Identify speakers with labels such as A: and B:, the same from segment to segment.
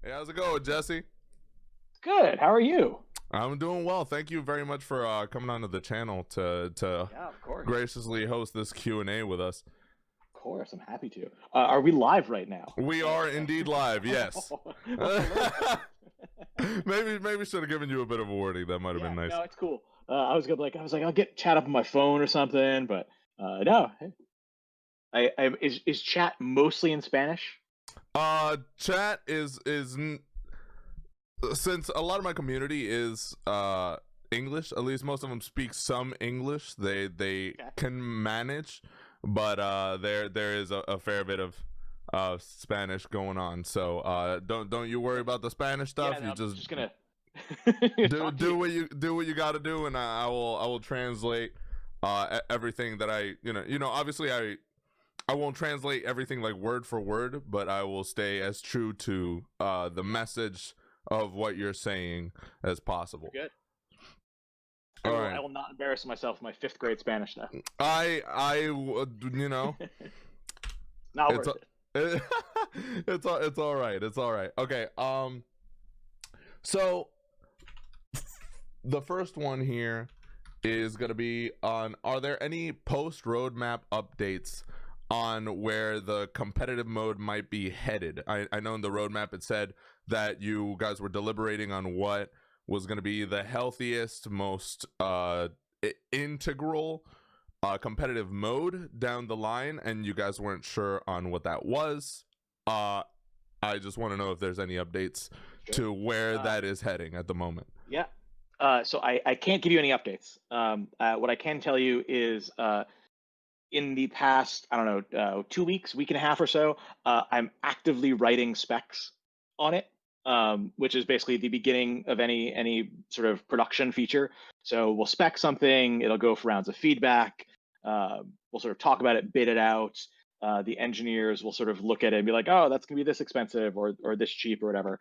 A: Hey, how's it going, Jesse?
B: Good. How are you?
A: I'm doing well. Thank you very much for coming onto the channel to
B: Yeah, of course.
A: graciously host this Q&A with us.
B: Of course, I'm happy to. Are we live right now?
A: We are indeed live. Yes.
B: Alert.
A: maybe should have given you a bit of a warning. That might have
B: Yeah,
A: been nice.
B: no, it's cool. I was like, I'll get chat up on my phone or something, but no. Hey, is chat mostly in Spanish?
A: Chat since a lot of my community is English. At least most of them speak some English. They
B: Okay.
A: can manage, but there is a fair bit of Spanish going on. So don't you worry about the Spanish
B: Yeah,
A: stuff.
B: no,
A: You
B: I'm
A: just
B: just gonna
A: do
B: talk to
A: do
B: you.
A: what you got to do, and I will translate everything that I obviously I won't translate everything like word for word, but I will stay as true to the
B: Yeah,
A: message of what you're saying as possible.
B: you're good. I
A: All
B: will. I
A: right.
B: will not embarrass myself in my fifth grade Spanish though.
A: You know,
B: Not
A: it's
B: worth it.
A: it's all right. It's all right. Okay. So the first one here is going to be on, are there any post roadmap updates on where the competitive mode might be headed? I know in the roadmap it said that you guys were deliberating on what was going to be the healthiest, most integral competitive mode down the line, and you guys weren't sure on what that was. I just want to know if there's any updates
B: Sure.
A: to where
B: Uh,
A: that is heading at the moment.
B: yeah. So I can't give you any updates. What I can tell you is in the past, I don't know, 2 weeks, week and a half or so, I'm actively writing specs on it, which is basically the beginning of any sort of production feature. So we'll spec something, it'll go for rounds of feedback. We'll sort of talk about it, bid it out. The engineers will sort of look at it and be like, "Oh, that's going to be this expensive or this cheap or whatever."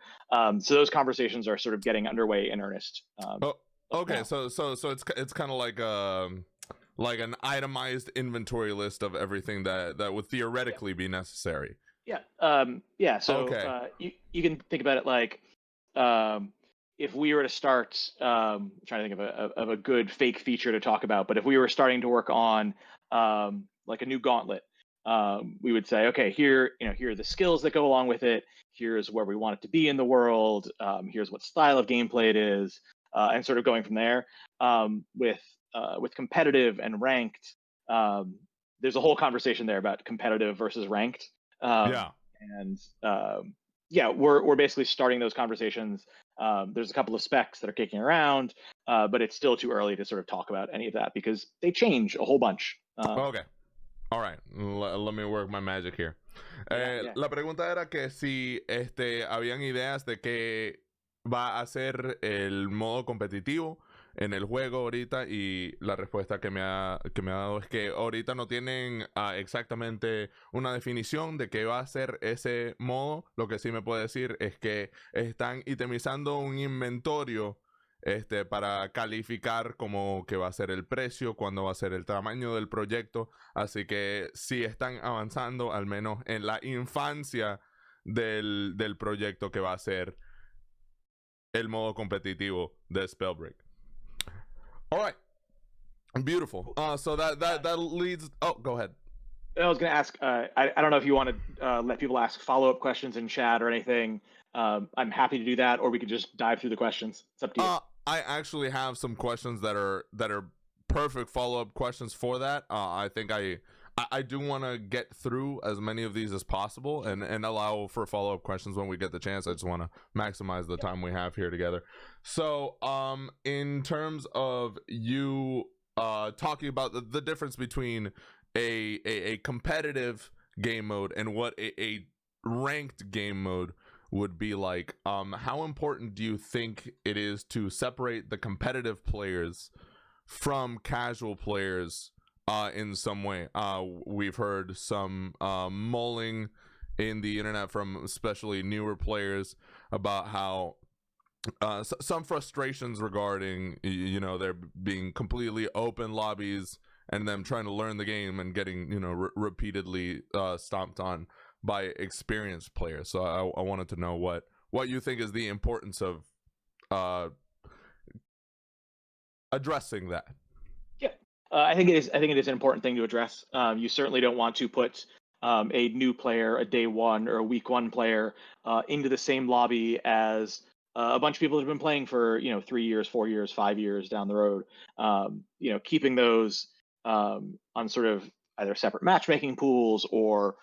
B: So those conversations are sort of getting underway in earnest
A: Oh, okay.
B: now.
A: So it's kind of like an itemized inventory list of everything that would theoretically be necessary.
B: Yeah. Yeah. So
A: Okay.
B: you can think about it like um, if we were to start trying to think of a good fake feature to talk about, but if we were starting to work on like a new gauntlet, we would say, okay, here are the skills that go along with it. Here's where we want it to be in the world. Here's what style of gameplay it is, and sort of going from there. With competitive and ranked, um, there's a whole conversation there about competitive versus ranked. Um,
A: Yeah.
B: and Yeah, we're basically starting those conversations. There's a couple of specs that are kicking around, but it's still too early to sort of talk about any of that because they change a whole bunch.
A: Okay. All right. Let me work my magic here.
B: Yeah, yeah.
A: La pregunta era que si habían ideas de que va a ser el modo competitivo en el juego ahorita, y la respuesta que me ha dado es que ahorita no tienen exactamente una definición de qué va a ser ese modo. Lo que sí me puede decir es que están itemizando un inventario para calificar como que va a ser el precio, cuándo va a ser el tamaño del proyecto. Así que sí están avanzando, al menos en la infancia del proyecto que va a ser el modo competitivo de Spellbreak. All right, beautiful. So that leads. Oh, go ahead.
B: I was going to ask. I don't know if you want to let people ask follow up questions in chat or anything. I'm happy to do that, or we could just dive through the questions. It's up to you.
A: I actually have some questions that are perfect follow up questions for that. I think I do want to get through as many of these as possible, and allow for follow up questions when we get the chance. I just want to maximize the time we have here together. So, in terms of you talking about the difference between a competitive game mode and what a ranked game mode would be like, how important do you think it is to separate the competitive players from casual players in some way? We've heard some mulling in the internet from especially newer players about how some frustrations regarding there being completely open lobbies and them trying to learn the game and getting repeatedly stomped on by experienced players. So I wanted to know what what you think is the importance of addressing that.
B: Yeah, I think it is. I think it is an important thing to address. You certainly don't want to put a new player, a day one or a week one player, into the same lobby as a bunch of people that have been playing for 3 years, 4 years, 5 years down the road. Keeping those on sort of either separate matchmaking pools or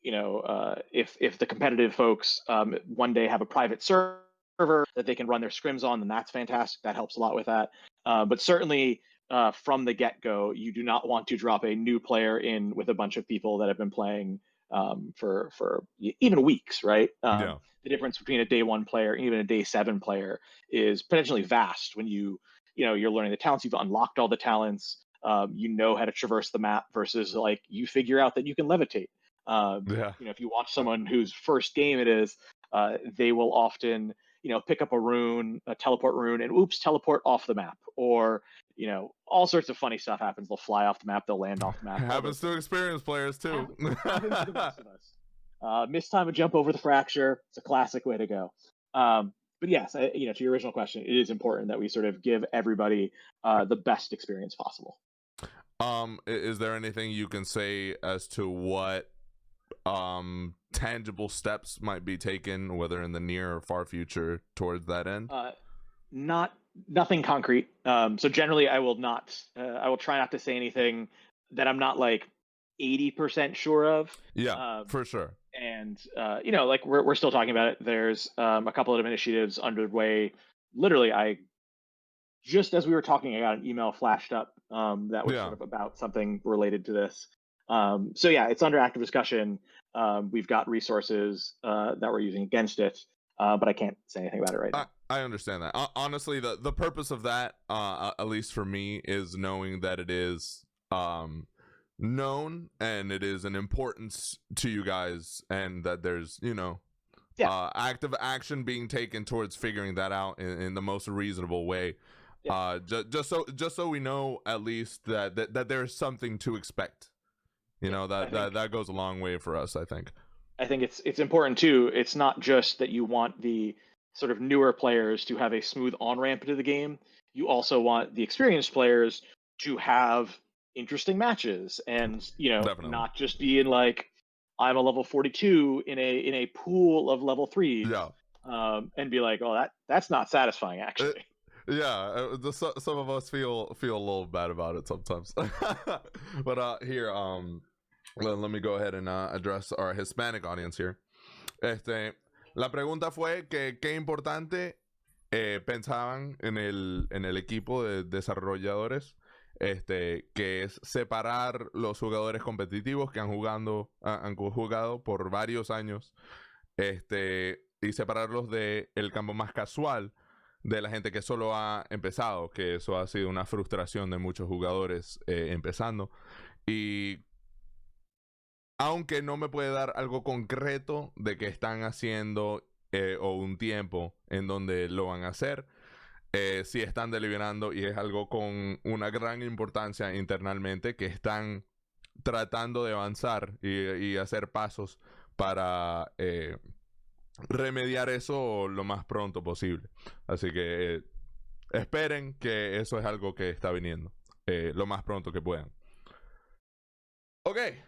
B: if the competitive folks one day have a private server that they can run their scrims on, then that's fantastic. That helps a lot with that. But certainly from the get-go, you do not want to drop a new player in with a bunch of people that have been playing for even weeks, right?
A: Yeah.
B: The difference between a day one player and even a day seven player is potentially vast when you're learning the talents, you've unlocked all the talents, you know how to traverse the map versus like you figure out that you can levitate.
A: Yeah.
B: If you watch someone whose first game it is, they will often pick up a rune, a teleport rune, and oops, teleport off the map. Or all sorts of funny stuff happens. They'll fly off the map, they'll land off the map.
A: Happens to experienced players too.
B: Happens to the best of us. Mistime a jump over the fracture. It's a classic way to go. But yes, to your original question, it is important that we sort of give everybody the best experience possible.
A: Is there anything you can say as to what tangible steps might be taken, whether in the near or far future, towards that end?
B: Nothing concrete. So generally, I will try not to say anything that I'm not like 80% sure of.
A: Yeah, for sure.
B: And like we're still talking about it. There's a couple of initiatives underway. Literally, I just as we were talking, I got an email flashed up that was sort of about something related to this. So yeah, it's under active discussion. We've got resources that we're using against it, but I can't say anything about it right now.
A: I understand that. Honestly, the purpose of that, at least for me, is knowing that it is known and it is an importance to you guys, and that there's active action being taken towards figuring that out in the most reasonable way. Yeah. Just so we know at least that there's something to expect. That goes a long way for us, I think.
B: I think it's important too. It's not just that you want the sort of newer players to have a smooth on-ramp into the game. You also want the experienced players to have interesting matches and
A: Definitely.
B: not just be in like I'm a level 42 in a pool of level 3s.
A: Yeah.
B: And be like, oh, that's not satisfying actually.
A: Some of us feel a little bad about it sometimes. But here, let me go ahead and address our Hispanic audience here. La pregunta fue que qué importante pensaban en el equipo de desarrolladores, que es separar los jugadores competitivos que han jugado por varios años, y separarlos de el campo más casual, de la gente que solo ha empezado, que eso ha sido una frustración de muchos jugadores empezando. Y aunque no me puede dar algo concreto de que están haciendo o un tiempo en donde lo van a hacer, sí están deliberando, y es algo con una gran importancia internamente, que están tratando de avanzar y hacer pasos para remediar eso lo más pronto posible. Así que esperen que eso es algo que está viniendo lo más pronto que puedan. Okay.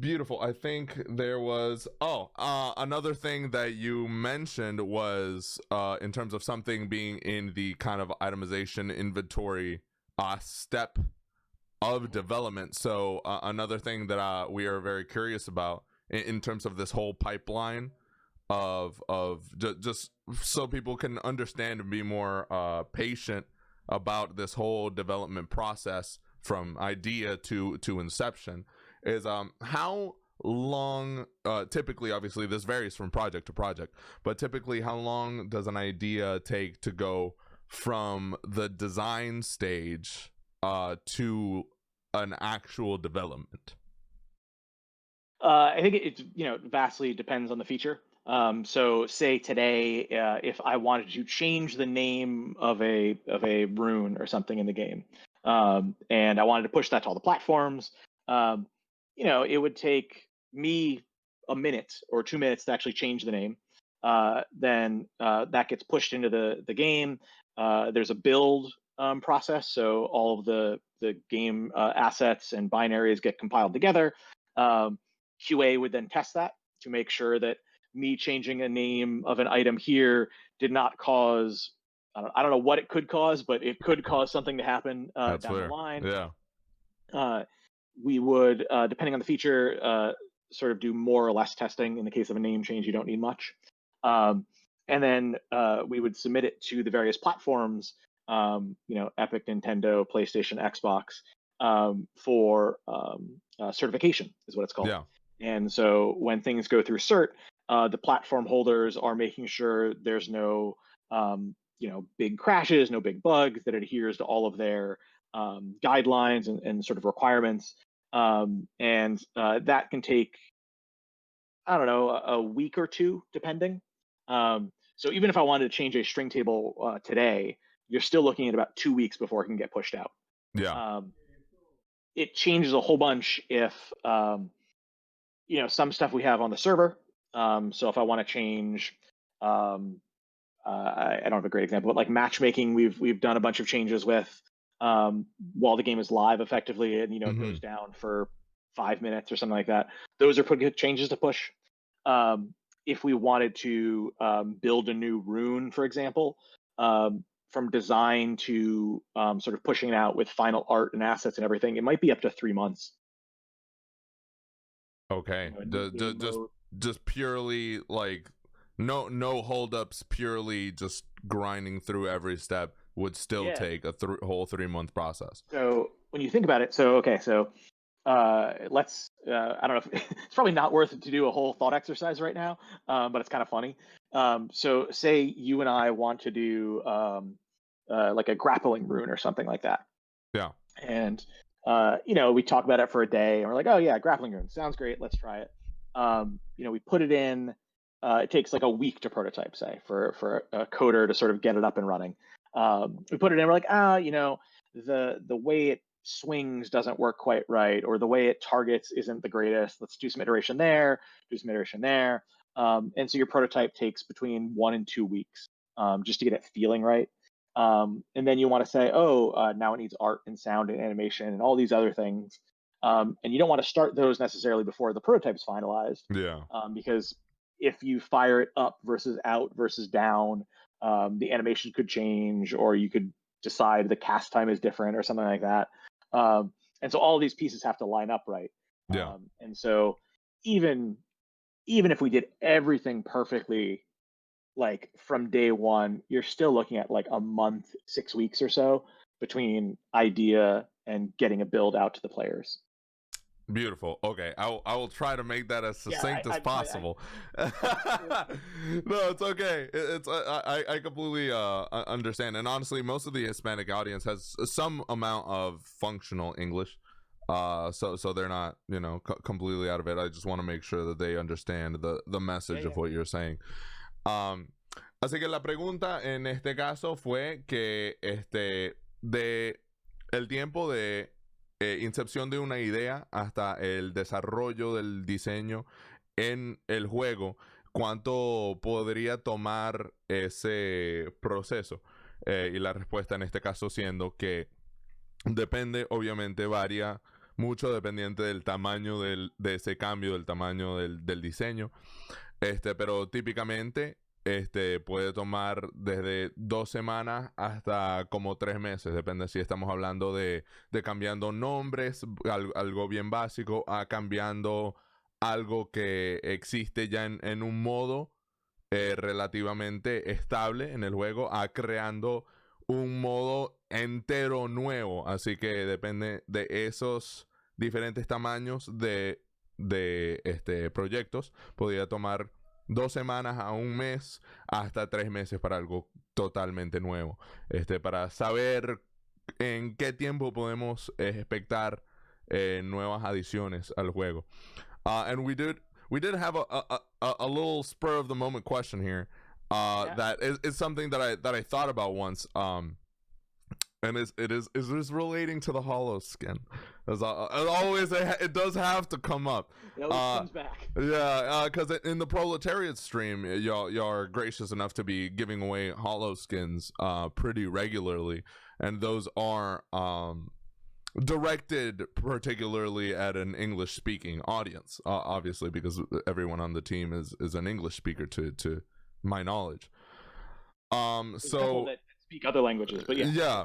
A: Beautiful. I think there was another thing that you mentioned was in terms of something being in the kind of itemization inventory step of development. So another thing that we are very curious about in terms of this whole pipeline of just so people can understand and be more patient about this whole development process from idea to inception, is how long typically, obviously this varies from project to project, but typically how long does an idea take to go from the design stage to an actual development?
B: I think it vastly depends on the feature. So say today, if I wanted to change the name of a rune or something in the game, and I wanted to push that to all the platforms, it would take me a minute or 2 minutes to actually change the name, then that gets pushed into the game. There's a build process, so all of the game assets and binaries get compiled together. QA would then test that to make sure that me changing a name of an item here did not cause, I don't know what it could cause, but it could cause something to happen
A: That's
B: down the
A: fair.
B: line.
A: Yeah.
B: We would, depending on the feature, sort of do more or less testing. In the case of a name change, you don't need much. And then we would submit it to the various platforms, Epic, Nintendo, PlayStation, Xbox, for certification is what it's called.
A: Yeah.
B: And so when things go through cert, the platform holders are making sure there's no, big crashes, no big bugs, that adheres to all of their guidelines and sort of requirements. And that can take, I don't know, a week or two, depending. So even if I wanted to change a string table today, you're still looking at about 2 weeks before it can get pushed out.
A: Yeah.
B: It changes a whole bunch if some stuff we have on the server. So if I want to change, I don't have a great example, but like matchmaking, we've done a bunch of changes with while the game is live effectively, and it goes down for 5 minutes or something like that. Those are pretty good changes to push. If we wanted to build a new rune, for example, from design to sort of pushing it out with final art and assets and everything, it might be up to 3 months.
A: Okay. Just purely like no holdups, purely just grinding through every step would still take a whole 3-month process.
B: So when you think about it, so let's I don't know if it's probably not worth it to do a whole thought exercise right now, but it's kind of funny. So say you and I want to do like a grappling rune or something like that.
A: Yeah.
B: And we talk about it for a day, and we're like, oh yeah, grappling rune sounds great, let's try it. We put it in. It takes like a week to prototype, say, for a coder to sort of get it up and running. We put it in, we're like, the way it swings doesn't work quite right, or the way it targets isn't the greatest. Let's do some iteration there, and so your prototype takes between 1 and 2 weeks just to get it feeling right. And then you want to say, now it needs art and sound and animation and all these other things. And you don't want to start those necessarily before the prototype is finalized.
A: Yeah.
B: Because if you fire it up versus out versus down, the animation could change, or you could decide the cast time is different or something like that. And so all these pieces have to line up right.
A: Yeah.
B: And so even if we did everything perfectly, like from day one, you're still looking at like a month, 6 weeks or so between idea and getting a build out to the players.
A: Beautiful. Okay, I will try to make that as succinct as possible. No, it's okay. I completely understand, and honestly, most of the Hispanic audience has some amount of functional English, so they're not completely out of it. I just want to make sure that they understand the message of what you're saying. Así que la pregunta en este caso fue que de el tiempo de incepción de una idea hasta el desarrollo del diseño en el juego, ¿cuánto podría tomar ese proceso? Y la respuesta en este caso siendo que depende, obviamente varía mucho dependiente del tamaño de ese cambio, del tamaño del diseño, pero típicamente puede tomar desde 2 semanas hasta como 3 meses, depende si estamos hablando de cambiando nombres, algo bien básico, a cambiando algo que existe ya en un modo relativamente estable en el juego, a creando un modo entero nuevo. Así que depende de esos diferentes tamaños de proyectos. Podría tomar 2 semanas a 1 mes hasta 3 meses para algo totalmente nuevo, para saber en qué tiempo podemos expectar nuevas adiciones al juego. And we did have a little spur of the moment question here that is something that I thought about once. And it is relating to the hollow skin. As always, it does have to come up.
B: It always comes back.
A: Yeah, because in the proletariat stream, y'all are gracious enough to be giving away hollow skins pretty regularly, and those are directed particularly at an English speaking audience, obviously, because everyone on the team is an English speaker to my knowledge.
B: So that speak other languages, but
A: yeah.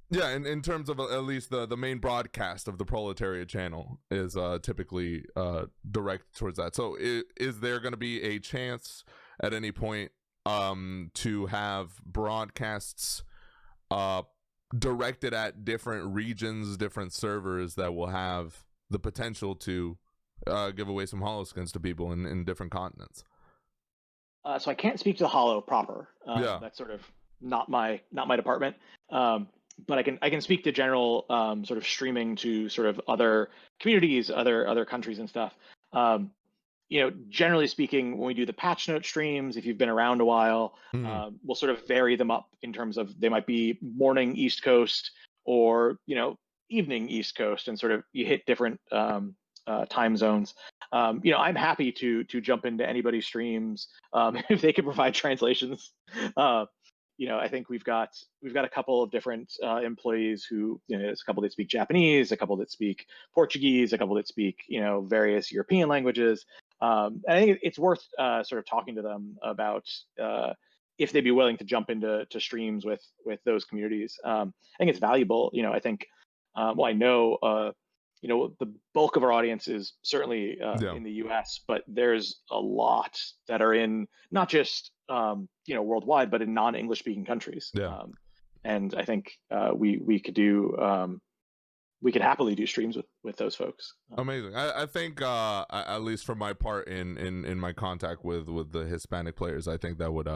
A: Yeah, in terms of at least the main broadcast of the proletariat channel is typically directed towards that. So is there going to be a chance at any point to have broadcasts directed at different regions, different servers that will have the potential to give away some hollow skins to people in different continents?
B: So I can't speak to the hollow proper. That's sort of not my department. But I can speak to general sort of streaming to sort of other communities, other countries and stuff. Generally speaking, when we do the patch note streams, if you've been around a while, we'll sort of vary them up in terms of they might be morning East Coast or evening East Coast, and sort of you hit different time zones. I'm happy to jump into anybody's streams if they can provide translations. I think we've got a couple of different employees who, there's a couple that speak Japanese, a couple that speak Portuguese, a couple that speak, various European languages. And I think it's worth sort of talking to them about if they'd be willing to jump into streams with those communities. I think it's valuable. I think, I know, the bulk of our audience is certainly in the US, but there's a lot that are in not just worldwide, but in non-English speaking countries. And I think we could happily do streams with those folks.
A: Amazing. I think at least for my part in my contact with the Hispanic players, I think that would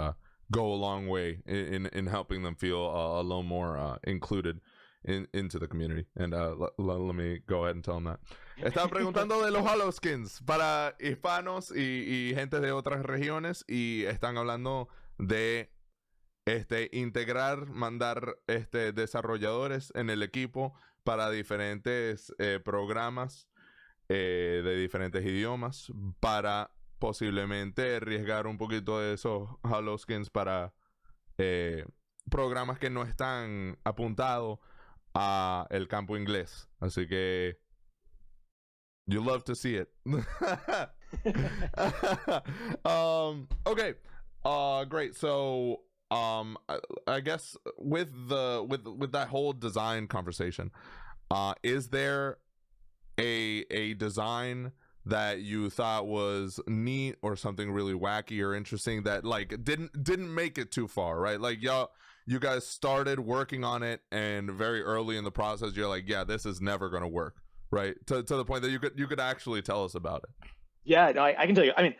A: go a long way in helping them feel a little more included into the community. And let me go ahead and tell them that. Estaba preguntando de los hollow skins para hispanos y gente de otras regiones, y están hablando de integrar, mandar desarrolladores en el equipo para diferentes programas de diferentes idiomas, para posiblemente arriesgar un poquito de esos hollow skins para programas que no están apuntados a el campo inglés. Así que you love to see it. Okay. Great. So I guess with that whole design conversation, is there a design that you thought was neat or something really wacky or interesting that like didn't make it too far, right? Like you guys started working on it, and very early in the process you're like, yeah, this is never going to work, right? To the point that you could actually tell us about it.
B: Yeah, no, I can tell you. I mean,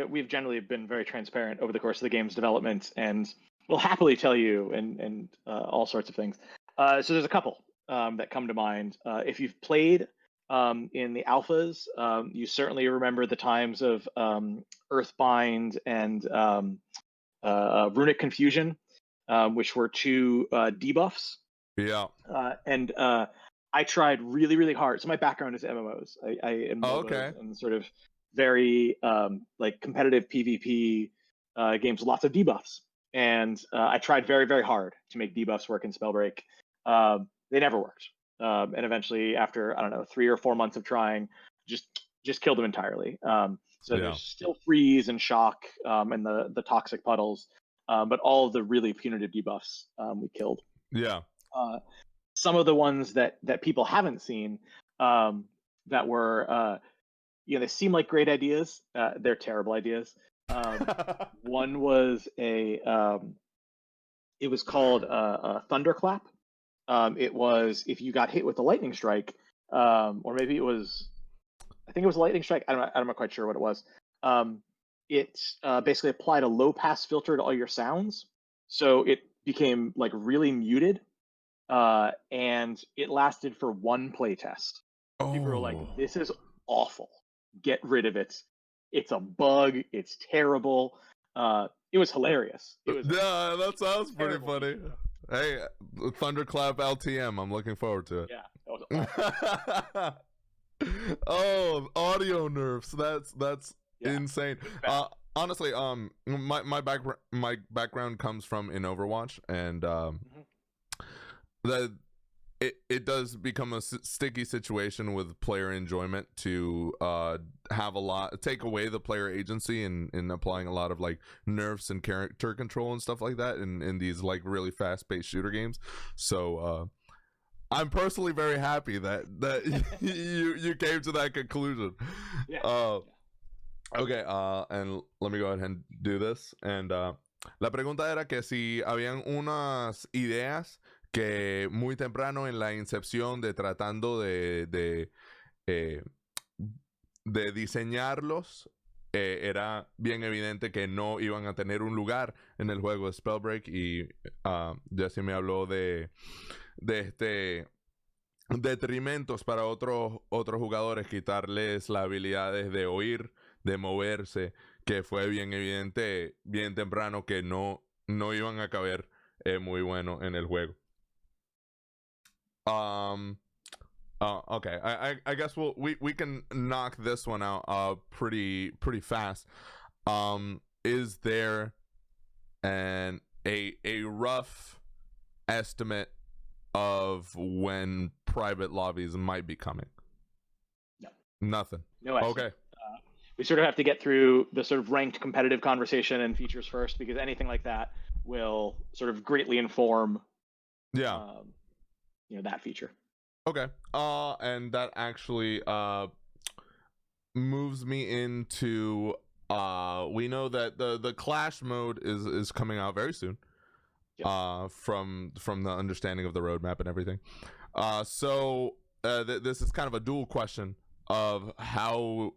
B: we've generally been very transparent over the course of the game's development, and we'll happily tell you and all sorts of things. So there's a couple that come to mind. If you've played in the alphas, you certainly remember the times of Earthbind and Runic Confusion, which were two debuffs.
A: Yeah.
B: And I tried really, really hard. So my background is MMOs. I am MMOs and sort of very like competitive PvP games with lots of debuffs. And I tried very, very hard to make debuffs work in Spellbreak. They never worked. And eventually, after, I don't know, 3 or 4 months of trying, just killed them entirely. So there's still freeze and shock and the toxic puddles, but all of the really punitive debuffs we killed.
A: Yeah.
B: Some of the ones that people haven't seen that were, they seem like great ideas. They're terrible ideas. One was it was called a thunderclap. It was if you got hit with a lightning strike, or maybe I think it was a lightning strike. I'm not quite sure what it was. It basically applied a low pass filter to all your sounds, so it became like really muted, and it lasted for one playtest. People were like, "This is awful. Get rid of it. It's a bug. It's terrible." It was hilarious.
A: Yeah, that sounds pretty funny. Hey, Thunderclap LTM. I'm looking forward to it.
B: Yeah, that was awesome.
A: Oh, audio nerfs. That's
B: Yeah,
A: insane.
B: it's bad.
A: Honestly, my background comes from in Overwatch, and
B: Mhm.
A: that it does become a sticky situation with player enjoyment to have a lot take away the player agency in applying a lot of like nerfs and character control and stuff like that in these like really fast-paced shooter games. So I'm personally very happy that you came to that conclusion.
B: Yeah.
A: uh
B: Yeah.
A: okay, and let me go ahead and do this. And la pregunta era que si habían unas ideas que muy temprano en la incepción de tratando eh, de diseñarlos, era bien evidente que no iban a tener un lugar en el juego de Spellbreak. Y Jesse me habló de este detrimentos para otros jugadores, quitarles las habilidades de oír, de moverse, que fue bien evidente bien temprano que no iban a caber muy bueno en el juego. Okay, I guess we can knock this one out pretty fast. Is there a rough estimate of when private lobbies might be coming?
B: No.
A: Nothing.
B: No
A: Okay.
B: estimate. We sort of have to get through the sort of ranked competitive conversation and features first, because anything like that will sort of greatly inform,
A: Yeah.
B: that feature.
A: Okay. And that actually moves me into we know that the Clash mode is coming out very soon. Yep. From the understanding of the roadmap and everything. So this is kind of a dual question of how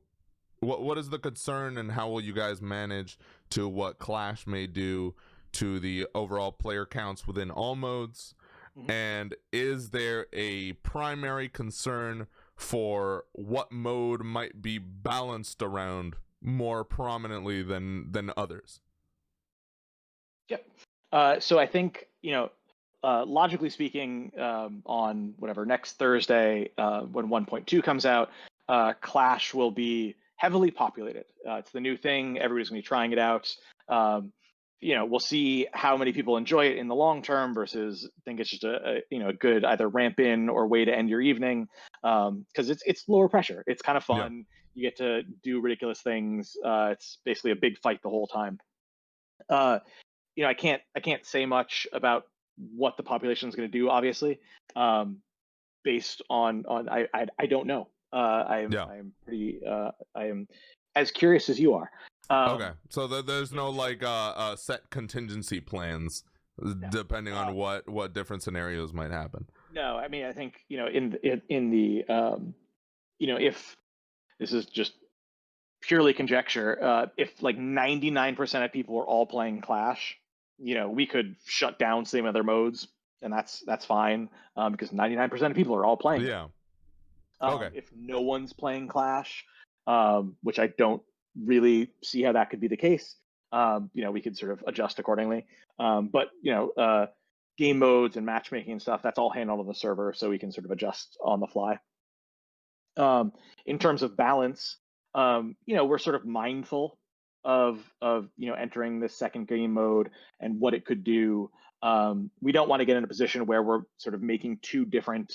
A: what is the concern, and how will you guys manage to what Clash may do to the overall player counts within all modes? Mm-hmm. And is there a primary concern for what mode might be balanced around more prominently than others?
B: Yep. So I think, logically speaking, on whatever next Thursday, when 1.2 comes out, Clash will be heavily populated. It's the new thing. Everybody's going to be trying it out. We'll see how many people enjoy it in the long term versus think it's just a good either ramp in or way to end your evening, because it's lower pressure. It's kind of fun. Yeah. You get to do ridiculous things. It's basically a big fight the whole time. I can't say much about what the population is going to do, obviously, based on I don't know. I'm pretty I am as curious as you are.
A: Okay, so there's no like set contingency plans depending on what different scenarios might happen.
B: No, I mean, I think in the if this is just purely conjecture, if like 99% of people are all playing Clash, we could shut down some other modes, and that's fine, because 99% of people are all playing.
A: Yeah.
B: Okay. If no one's playing Clash, which I don't really see how that could be the case, we could sort of adjust accordingly. But game modes and matchmaking and stuff, that's all handled on the server, so we can sort of adjust on the fly. In terms of balance, we're sort of mindful of entering this second game mode and what it could do. We don't want to get in a position where we're sort of making two different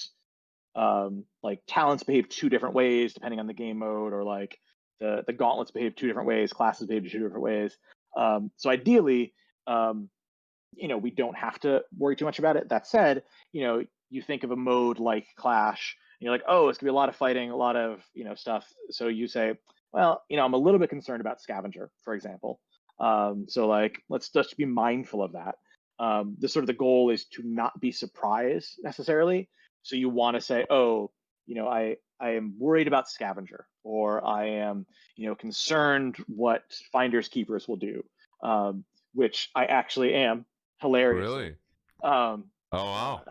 B: like talents behave two different ways depending on the game mode, or like the gauntlets behave two different ways, classes behave two different ways. So ideally, we don't have to worry too much about it. That said, you think of a mode like Clash, and you're like, oh, it's gonna be a lot of fighting, a lot of stuff. So you say, well, I'm a little bit concerned about Scavenger, for example. So like, let's just be mindful of that. The goal is to not be surprised necessarily. So you want to say, oh, I am worried about Scavenger, or I am concerned what Finders Keepers will do, which I actually am. Hilariously.
A: Really? Oh wow.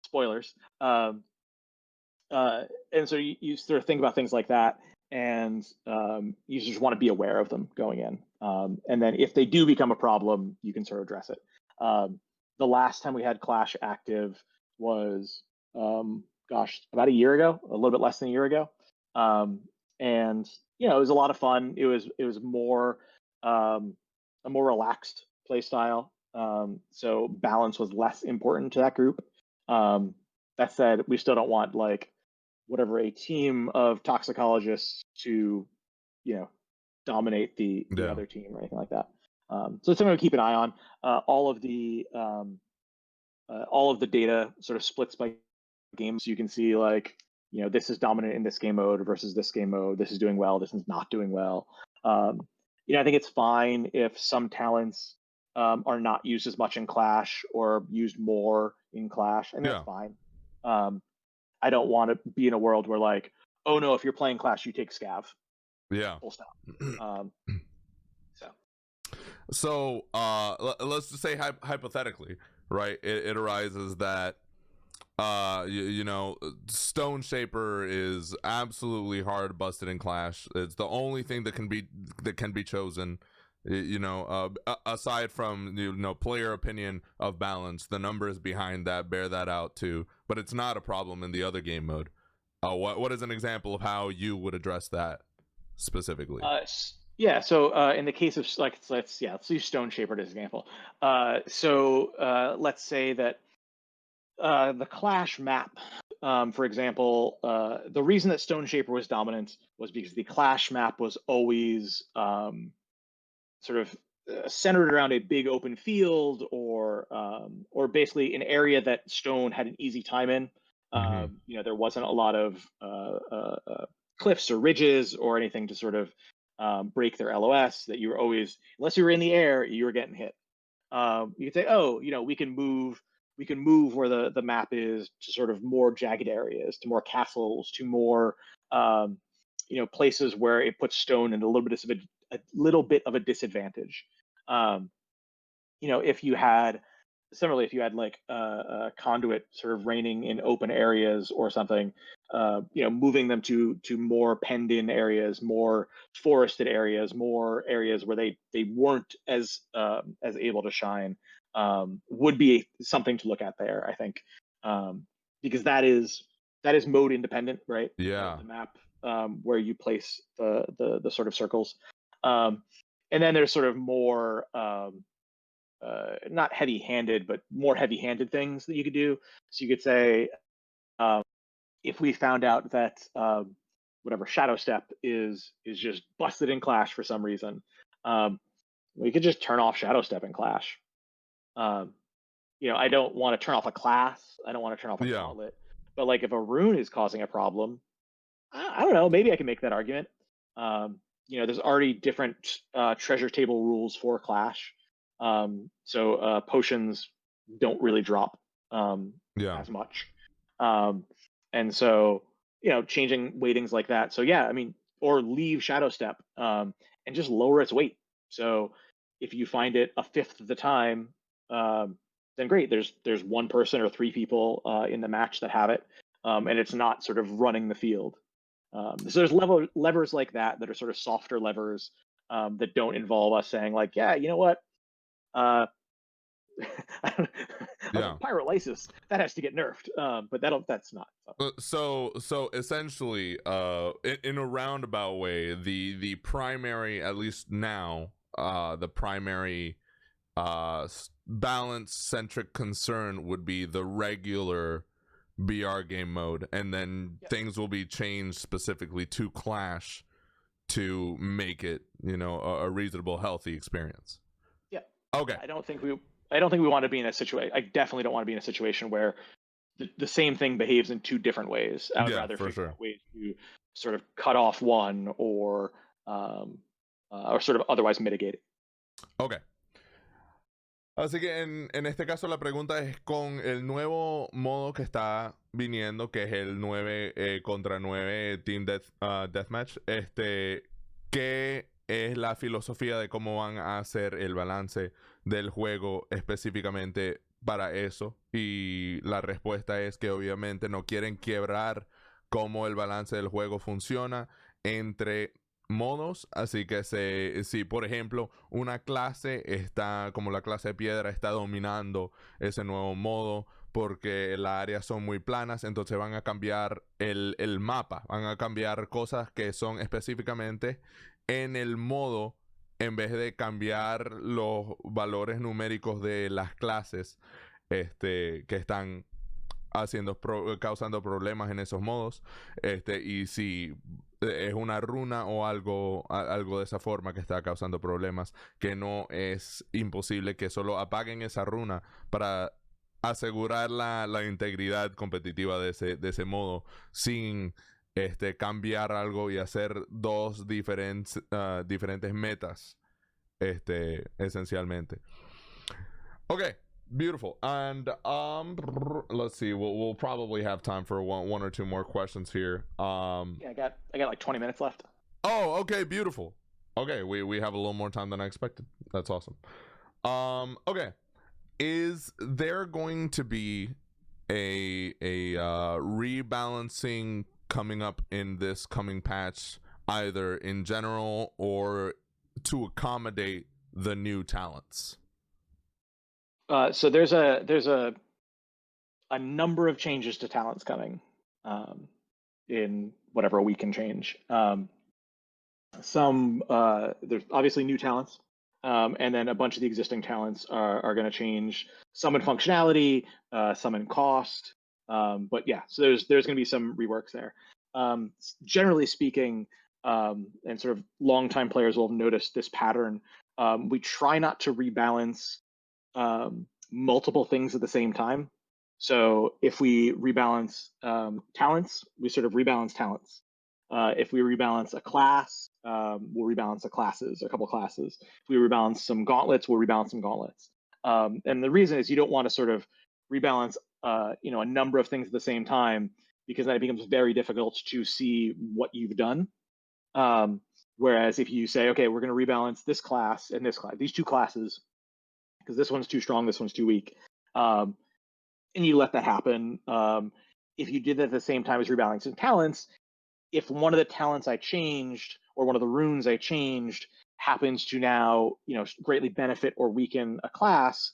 B: Spoilers. And so you sort of think about things like that, and you just want to be aware of them going in. And then if they do become a problem, you can sort of address it. The last time we had Clash active was, about a year ago, a little bit less than a year ago. And it was a lot of fun. It was more a more relaxed play style. So balance was less important to that group. That said, we still don't want a team of toxicologists to, dominate the other team or anything like that. So it's something to keep an eye on. All of the data sort of splits by game, so you can see this is dominant in this game mode versus this game mode. This is doing well. This is not doing well. I think it's fine if some talents are not used as much in Clash or used more in Clash, and that's fine. I don't want to be in a world where oh no, if you're playing Clash, you take Scav.
A: Yeah.
B: Full stop.
A: So let's just say hypothetically, right? It arises that Stone Shaper is absolutely hard busted in Clash. It's the only thing that can be chosen. Aside from player opinion of balance, the numbers behind that bear that out too. But it's not a problem in the other game mode. What is an example of how you would address that specifically?
B: So in the case of let's use Stone Shaper as an example. Let's say that the Clash map, for example, the reason that Stone Shaper was dominant was because the Clash map was always sort of centered around a big open field or basically an area that Stone had an easy time in. There wasn't a lot of cliffs or ridges or anything to sort of break their LOS, that you were always, unless you were in the air, you were getting hit. You could say, we can move where the map is to sort of more jagged areas, to more castles, to more places where it puts Stone in a little bit of a disadvantage. If you had a conduit sort of reigning in open areas or something, moving them to more penned in areas, more forested areas, more areas where they weren't as able to shine, would be something to look at there, I think, because that is mode independent, right?
A: Yeah.
B: The map where you place the sort of circles, and then there's sort of more not heavy-handed, but more heavy-handed things that you could do. So you could say, if we found out that whatever Shadow Step is just busted in Clash for some reason, we could just turn off Shadow Step in Clash. I don't want to turn off a class. I don't want to turn off a gauntlet. But if a rune is causing a problem, I don't know. Maybe I can make that argument. There's already different treasure table rules for Clash. So potions don't really drop as much. And so, changing weightings like that. So yeah, or leave Shadow Step and just lower its weight. So if you find it a fifth of the time, then great. There's one person or three people in the match that have it, and it's not sort of running the field. So there's levers like that are sort of softer levers that don't involve us saying you know what, pyrolysis, that has to get nerfed, but that's not.
A: So essentially, in a roundabout way, the primary, at least now, the primary balance centric concern would be the regular BR game mode, and then things will be changed specifically to Clash to make it a reasonable, healthy experience. Okay.
B: I don't think we want to be in a situation. I definitely don't want to be in a situation where the same thing behaves in two different ways. I would rather figure out ways to sort of cut off one or sort of otherwise mitigate it.
A: Okay. Así que en este caso la pregunta es con el nuevo modo que está viniendo, que es el 9 contra 9 Team Deathmatch, ¿qué es la filosofía de cómo van a hacer el balance del juego específicamente para eso? Y la respuesta es que obviamente no quieren quebrar cómo el balance del juego funciona entre modos, así que si por ejemplo una clase está, como la clase de piedra, está dominando ese nuevo modo porque las áreas son muy planas, entonces van a cambiar el mapa, van a cambiar cosas que son específicamente en el modo, en vez de cambiar los valores numéricos de las clases que están causando problemas en esos modos, y si es una runa o algo de esa forma que está causando problemas, que no es imposible que solo apaguen esa runa para asegurar la integridad competitiva de ese modo sin cambiar algo y hacer dos diferentes metas, esencialmente. Okay, beautiful. And let's see. We'll probably have time for one or two more questions here.
B: Yeah, I got like 20 minutes left.
A: Oh, okay, beautiful. Okay, we have a little more time than I expected. That's awesome. Okay, is there going to be a rebalancing coming up in this coming patch, either in general or to accommodate the new talents?
B: So there's a number of changes to talents coming in whatever we can change. There's obviously new talents, and then a bunch of the existing talents are going to change. Some in functionality, some in cost. But yeah, so there's going to be some reworks there. Generally speaking, and sort of longtime players will have noticed this pattern. We try not to rebalance multiple things at the same time. So if we rebalance talents, we sort of rebalance talents. If we rebalance a class, we'll rebalance a couple classes. If we rebalance some gauntlets, we'll rebalance some gauntlets. And the reason is you don't want to sort of rebalance, a number of things at the same time, because then it becomes very difficult to see what you've done. Whereas if you say, okay, we're going to rebalance this class and this class, these two classes, because this one's too strong, this one's too weak, and you let that happen. If you did that at the same time as rebalancing talents, if one of the talents I changed or one of the runes I changed happens to now, greatly benefit or weaken a class,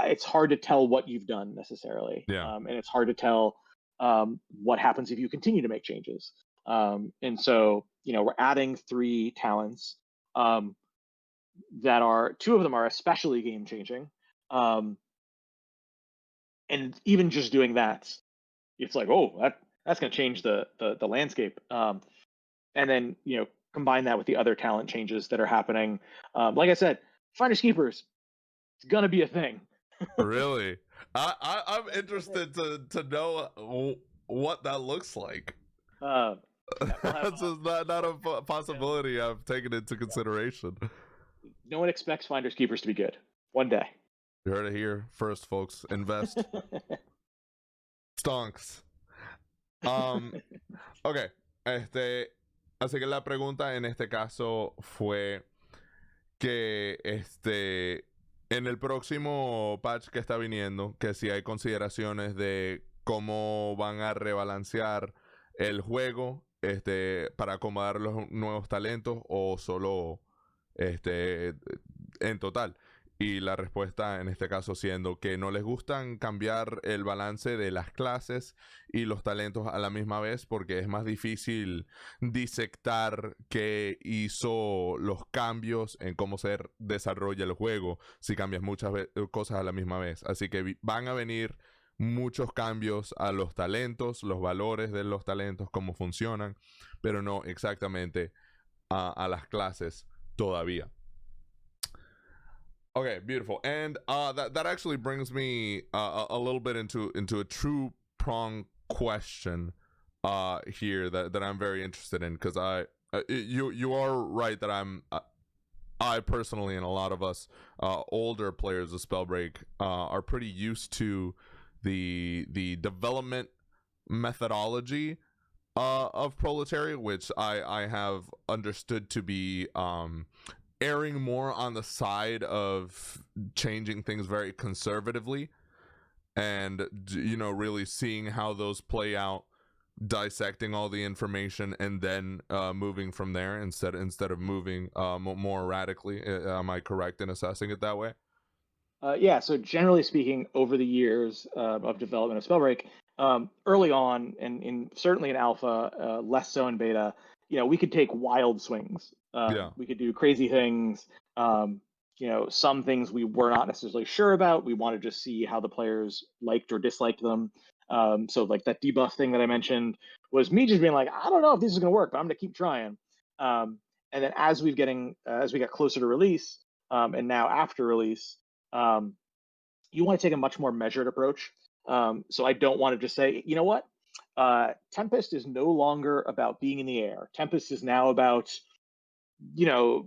B: it's hard to tell what you've done necessarily.
A: Yeah.
B: And it's hard to tell what happens if you continue to make changes. And so, we're adding 3 talents that are, 2 of them are especially game changing. And even just doing that, it's like, oh, that's going to change the landscape. And then, combine that with the other talent changes that are happening. Like I said, Finders Keepers, it's going to be a thing.
A: Really? I'm interested to know what that looks like. That's not a possibility I've taken into consideration.
B: No one expects Finders Keepers to be good. One day.
A: You heard it here first, folks. Invest. Stonks. Okay. Así que la pregunta en este caso fue que en el próximo patch que está viniendo, que si hay consideraciones de cómo van a rebalancear el juego para acomodar los nuevos talentos o solo en total. Y la respuesta en este caso siendo que no les gustan cambiar el balance de las clases y los talentos a la misma vez, porque es más difícil disectar qué hizo los cambios en cómo se desarrolla el juego si cambias muchas cosas a la misma vez. Así que van a venir muchos cambios a los talentos, los valores de los talentos, cómo funcionan, pero no exactamente a las clases todavía. Okay, beautiful. And that actually brings me a little bit into a true prong question here that I'm very interested in, because you are right that I personally, and a lot of us older players of Spellbreak are pretty used to the development methodology of Proletariat, which I have understood to be erring more on the side of changing things very conservatively, and really seeing how those play out dissecting all the information and then moving from there instead of moving more radically. Am I correct in assessing it that way?
B: Yeah, so generally speaking, over the years of development of Spellbreak, early on, and certainly in alpha, less so in beta, we could take wild swings.
A: Yeah.
B: We could do crazy things. Some things we were not necessarily sure about. We wanted to see how the players liked or disliked them. So like that debuff thing that I mentioned was me just being like, I don't know if this is going to work, but I'm going to keep trying. And then as we got closer to release, and now after release, um, you want to take a much more measured approach. So I don't want to just say, you know what, Tempest is no longer about being in the air. Tempest is now about, you know,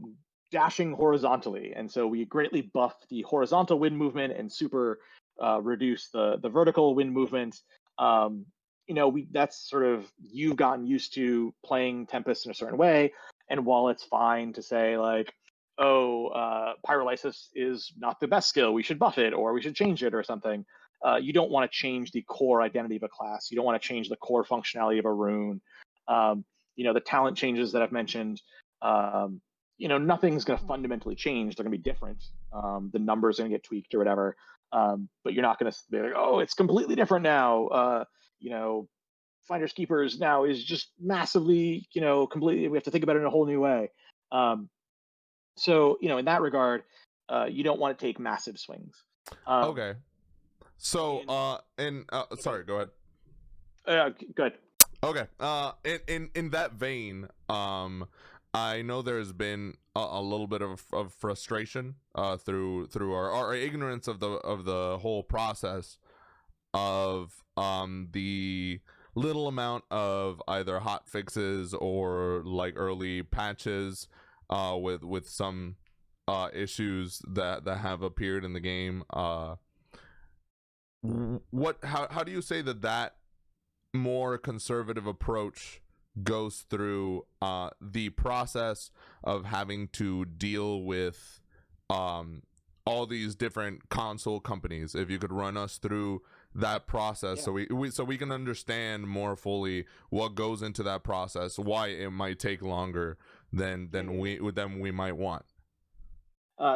B: dashing horizontally, and so we greatly buff the horizontal wind movement and super reduce the vertical wind movement. We that's sort of you've gotten used to playing Tempest in a certain way, and while it's fine to say like, oh, pyrolysis is not the best skill, we should buff it or we should change it or something. You don't want to change the core identity of a class. You don't want to change the core functionality of a rune. The talent changes that I've mentioned, nothing's going to fundamentally change. They're going to be different. The numbers are going to get tweaked or whatever. But you're not going to be like, oh, it's completely different now. Finders Keepers now is just massively, completely. We have to think about it in a whole new way. So in that regard, you don't want to take massive swings.
A: Okay. So sorry, go ahead.
B: Good.
A: Okay. In that vein, I know there's been a little bit of frustration through our ignorance of the whole process of the little amount of either hot fixes or like early patches with some issues that have appeared in the game. How do you say that more conservative approach goes through the process of having to deal with all these different console companies? If you could run us through that process,
B: Yeah.
A: so we can understand more fully what goes into that process, why it might take longer than we might want.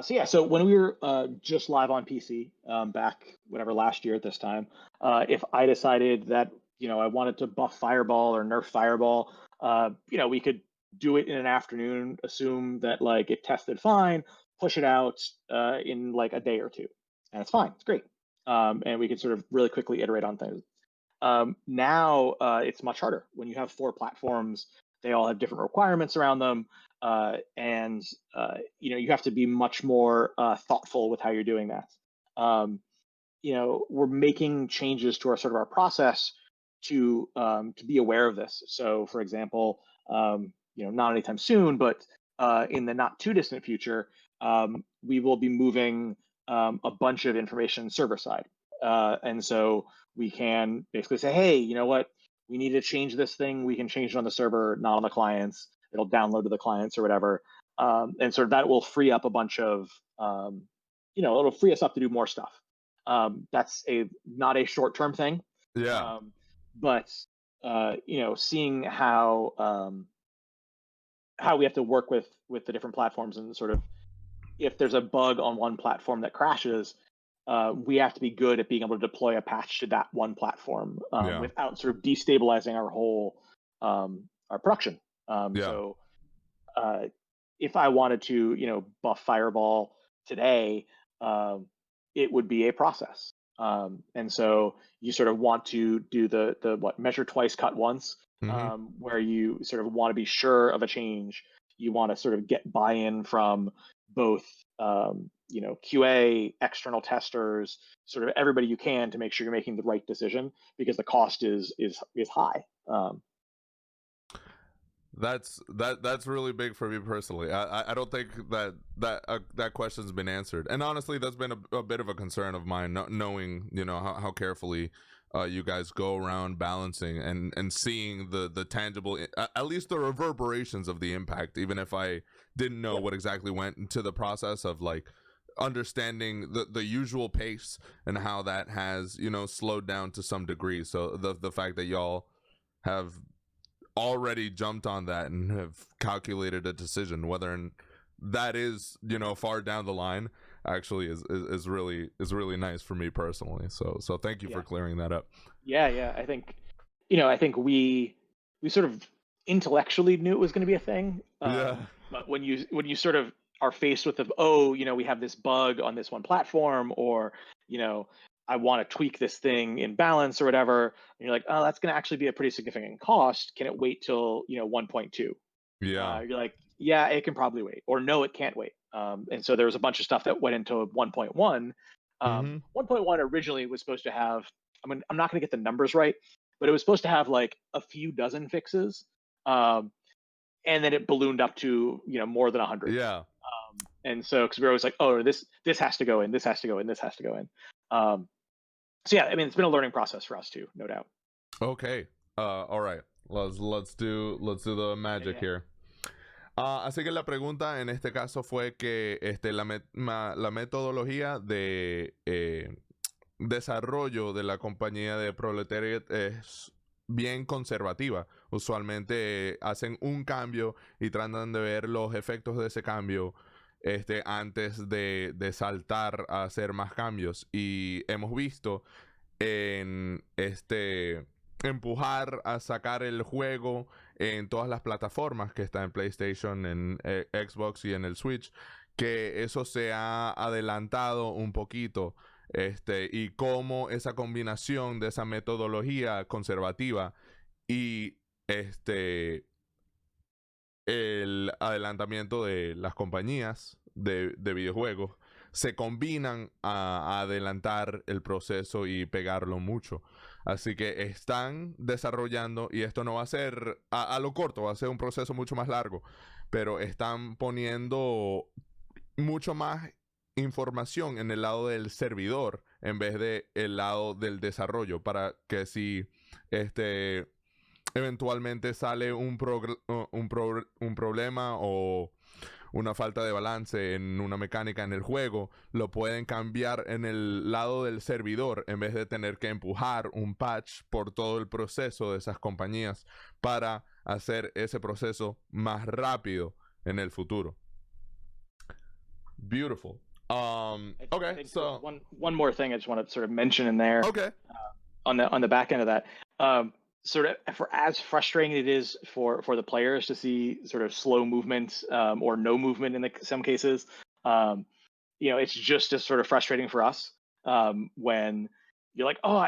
B: So when we were just live on PC back whatever last year at this time, if I decided that I wanted to buff Fireball or nerf Fireball, we could do it in an afternoon, assume that like it tested fine, push it out in like a day or two, and it's fine, it's great, and we could sort of really quickly iterate on things. Now it's much harder when you have 4 platforms. They all have different requirements around them, and you have to be much more thoughtful with how you're doing that. We're making changes to our process to be aware of this. So, for example, not anytime soon, but in the not too distant future, we will be moving a bunch of information server side, and so we can basically say, hey, you know what? We need to change this thing. We can change it on the server, not on the clients. It'll download to the clients or whatever. And sort of that will free up a bunch of, it'll free us up to do more stuff. That's not a short-term thing.
A: Yeah.
B: But seeing how we have to work with the different platforms, and sort of if there's a bug on one platform that crashes, we have to be good at being able to deploy a patch to that one platform without sort of destabilizing our whole our production. So if I wanted to, buff Fireball today, it would be a process. And so you sort of want to do the measure twice, cut once, where you sort of want to be sure of a change. You want to sort of get buy-in from both QA, external testers, sort of everybody you can, to make sure you're making the right decision, because the cost is high.
A: That's really big for me personally. I don't think that question's been answered, and honestly, that's been a bit of a concern of mine, knowing how carefully you guys go around balancing and seeing the tangible, at least the reverberations of the impact, even if I didn't know what exactly went into the process of like understanding the usual pace and how that has slowed down to some degree. So the fact that y'all have already jumped on that and have calculated a decision. Whether that is, far down the line, actually is really nice for me personally. So thank you for clearing that up.
B: Yeah. I think we sort of intellectually knew it was going to be a thing. But when you sort of are faced with we have this bug on this one platform, or I want to tweak this thing in balance or whatever, and you're like, oh, that's going to actually be a pretty significant cost. Can it wait till 1.2?
A: Yeah.
B: You're like, yeah, it can probably wait, or no, it can't wait. And so there was a bunch of stuff that went into 1.1. 1.1 originally was supposed to have, I'm not going to get the numbers right, but it was supposed to have like a few dozen fixes. And then it ballooned up to more than 100.
A: Yeah.
B: And so because we were always like, oh, this has to go in, this has to go in, this has to go in. So yeah, it's been a learning process for us too, no doubt.
A: Okay. All right. Let's do the magic here. Así que la pregunta en este caso fue que la metodología de desarrollo de la compañía de Proletariat es bien conservativa. Usualmente hacen un cambio y tratan de ver los efectos de ese cambio antes de saltar a hacer más cambios. Y hemos visto en empujar a sacar el juego en todas las plataformas, que está en PlayStation, en Xbox y en el Switch, que eso se ha adelantado un poquito, y cómo esa combinación de esa metodología conservativa y el adelantamiento de las compañías de videojuegos se combinan a adelantar el proceso y pegarlo mucho. Así que están desarrollando, y esto no va a ser a lo corto, va a ser un proceso mucho más largo, pero están poniendo mucho más información en el lado del servidor en vez de el lado del desarrollo, para que si eventualmente sale un problema o una falta de balance en una mecánica en el juego, lo pueden cambiar en el lado del servidor en vez de tener que empujar un patch por todo el proceso de esas compañías para hacer ese proceso más rápido en el futuro. Beautiful. Okay, so
B: one more thing I just want to sort of mention in there.
A: Okay.
B: On the back end of that, sort of for as frustrating it is for the players to see sort of slow movement or no movement in some cases, it's just as sort of frustrating for us when you're like, oh,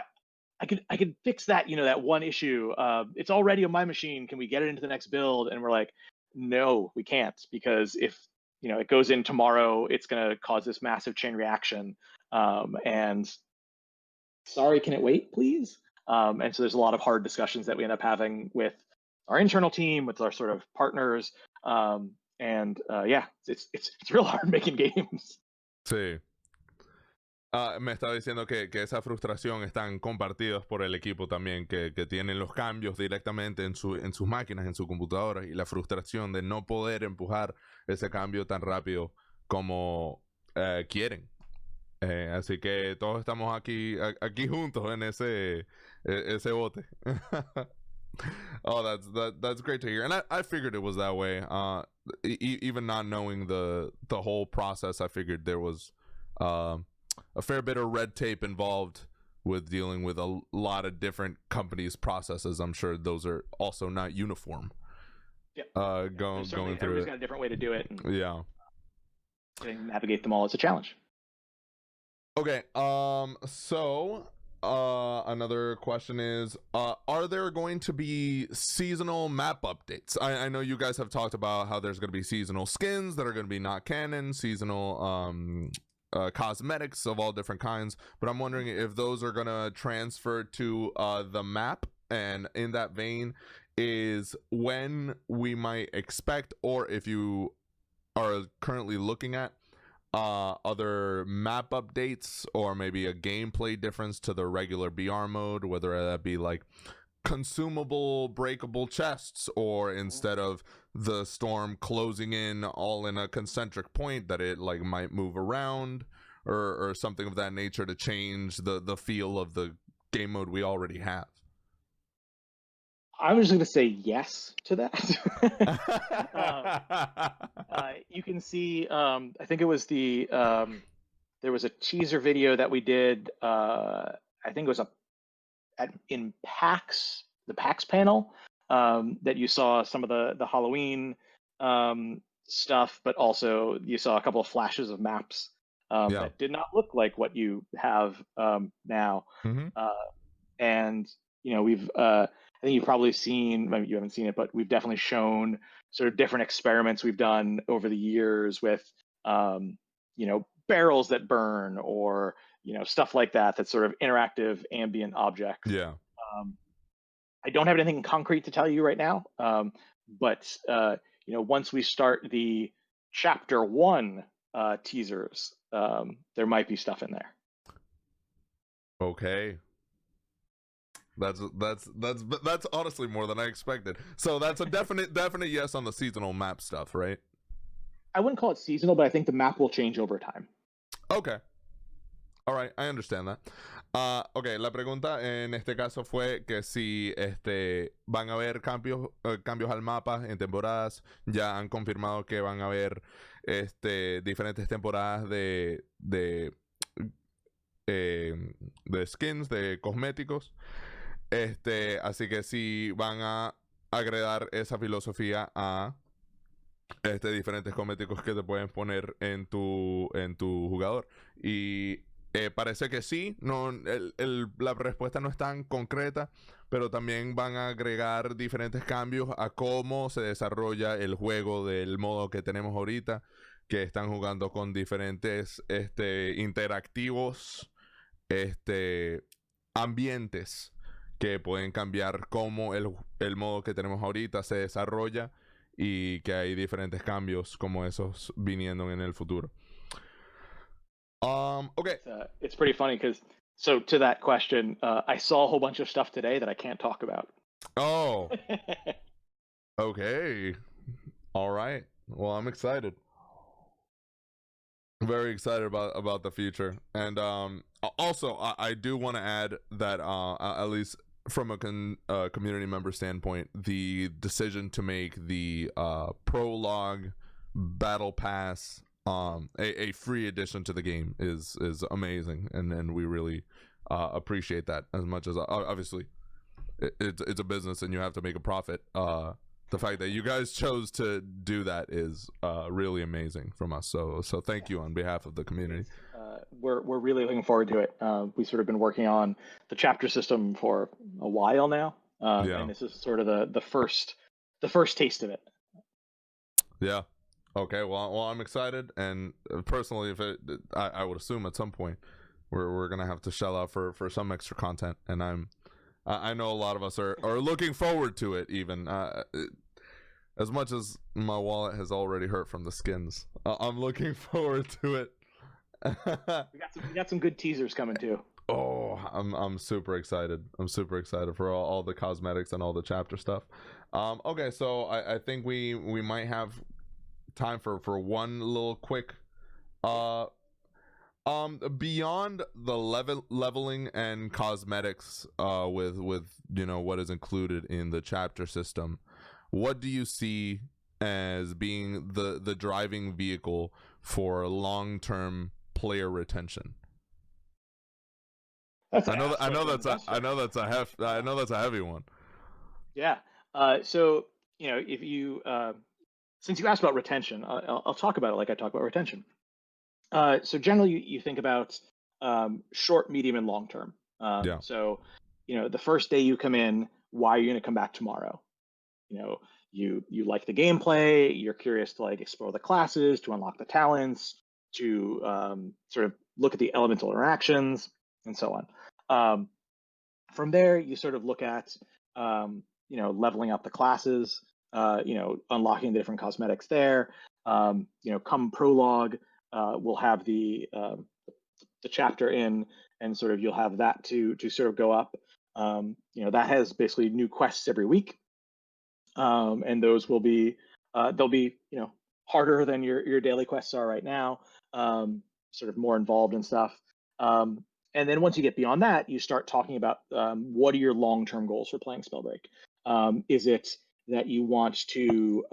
B: I could fix that, that one issue. It's already on my machine. Can we get it into the next build? And we're like, no, we can't, because if it goes in tomorrow, it's going to cause this massive chain reaction. And sorry, can it wait, please? And so there's a lot of hard discussions that we end up having with our internal team, with our sort of partners. It's real hard making games.
A: Sí. Me estaba diciendo que esa frustración están compartidos por el equipo también, que tienen los cambios directamente en sus máquinas, en sus computadoras, y la frustración de no poder empujar ese cambio tan rápido como quieren. Así que todos estamos aquí juntos en ese bote. Oh, that's great to hear, and I figured it was that way. Even not knowing the whole process, I figured there was a fair bit of red tape involved with dealing with a lot of different companies' processes. I'm sure those are also not uniform.
B: Yeah.
A: Going through
B: everybody's
A: it.
B: got a different way to do it.
A: Yeah.
B: Navigate them all is a challenge.
A: Okay. So another question is, are there going to be seasonal map updates? I know you guys have talked about how there's going to be seasonal skins that are going to be not canon, seasonal cosmetics of all different kinds, but I'm wondering if those are going to transfer to the map, and in that vein is when we might expect, or if you are currently looking at other map updates, or maybe a gameplay difference to the regular BR mode, whether that be like consumable breakable chests, or instead of the storm closing in all in a concentric point, that it like might move around, or something of that nature to change the feel of the game mode we already have.
B: I'm just going to say yes to that. You can see, I think it was there was a teaser video that we did. I think it was in PAX, the PAX panel, that you saw some of the Halloween stuff, but also you saw a couple of flashes of maps
A: Yeah.
B: that did not look like what you have now.
A: Hmm.
B: And we've I think you've probably seen, maybe you haven't seen it, but we've definitely shown sort of different experiments we've done over the years with barrels that burn, or stuff like that, that's sort of interactive ambient objects.
A: Yeah.
B: um, I don't have anything concrete to tell you right now, but once we start the chapter 1 teasers, there might be stuff in there.
A: Okay. That's honestly more than I expected. So that's a definite yes on the seasonal map stuff, right?
B: I wouldn't call it seasonal, but I think the map will change over time.
A: Okay. All right, I understand that. Ok, la pregunta en este caso fue que si van a haber cambios al mapa en temporadas. Ya han confirmado que van a haber diferentes temporadas de skins, de cosméticos. Así que si van a agregar esa filosofía a diferentes cosméticos que te pueden poner en tu jugador. Y parece que sí. No, la respuesta no es tan concreta, pero también van a agregar diferentes cambios a cómo se desarrolla el juego del modo que tenemos ahorita, que están jugando con diferentes interactivos ambientes que pueden cambiar cómo el modo que tenemos ahorita se desarrolla, y que hay diferentes cambios como esos viniendo en el futuro. Okay.
B: It's pretty funny because, so to that question, I saw a whole bunch of stuff today that I can't talk about.
A: Oh. Okay. All right. Well, I'm excited. Very excited about the future. And also, I do want to add that at least from a community member standpoint, the decision to make the prologue battle pass a free addition to the game is amazing, and we really appreciate that as much as obviously it's a business and you have to make a profit. The fact that you guys chose to do that is really amazing from us. So thank you on behalf of the community.
B: We're really looking forward to it. We've sort of been working on the chapter system for a while now,
A: Yeah.
B: and this is sort of the first taste of it.
A: Yeah. Okay. Well, I'm excited, and personally, I would assume at some point we're gonna have to shell out for some extra content, and I know a lot of us are looking forward to it. Even as much as my wallet has already hurt from the skins, I'm looking forward to it.
B: we got some good teasers coming too.
A: Oh, I'm super excited. I'm super excited for all the cosmetics and all the chapter stuff. Okay, so I think we might have time for one little quick beyond the leveling and cosmetics with what is included in the chapter system, what do you see as being the driving vehicle for long-term player retention? I know that's a heavy one.
B: Yeah. So if you since you asked about retention, I'll talk about it like I talk about retention. So generally, you think about short, medium, and long term.
A: Yeah.
B: So the first day you come in, why are you going to come back tomorrow? You like the gameplay. You're curious to explore the classes, to unlock the talents, to sort of look at the elemental interactions, and so on. From there, you sort of look at leveling up the classes, unlocking the different cosmetics there. Come prologue, we'll have the chapter in, and sort of you'll have that to sort of go up. That has basically new quests every week, and those will be they'll be harder than your daily quests are right now, sort of more involved and stuff. And then once you get beyond that, you start talking about what are your long-term goals for playing Spellbreak. Is it that you want to